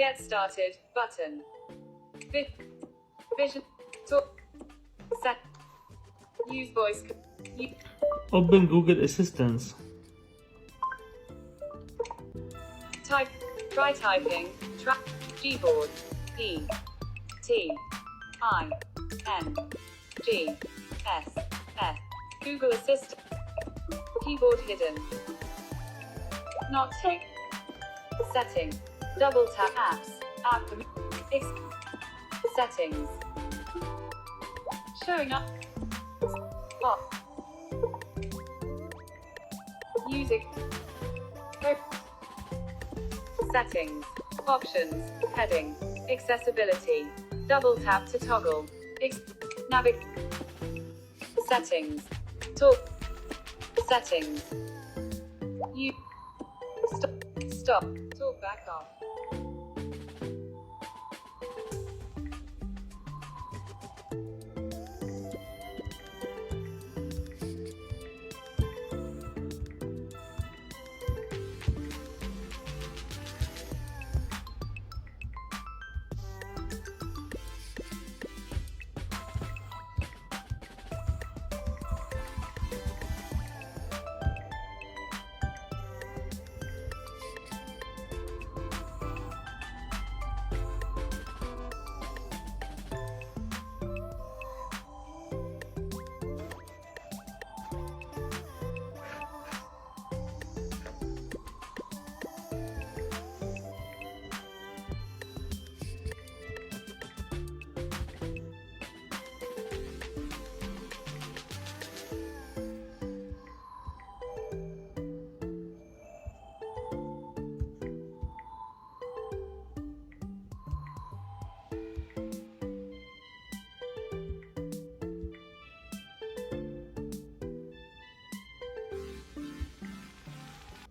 Get started button. Vision. Talk. Set. Use voice. Open Google Assistant. Type. Try typing. Try. Keyboard. E. T. I. N. G. S. F. Google Assistant. Keyboard hidden. Not tick. Setting. Double tap apps. App. Settings. Showing up. Off. Music. Settings. Options. Heading. Accessibility. Double tap to toggle. Settings. Talk. Settings. Stop. Talk back off.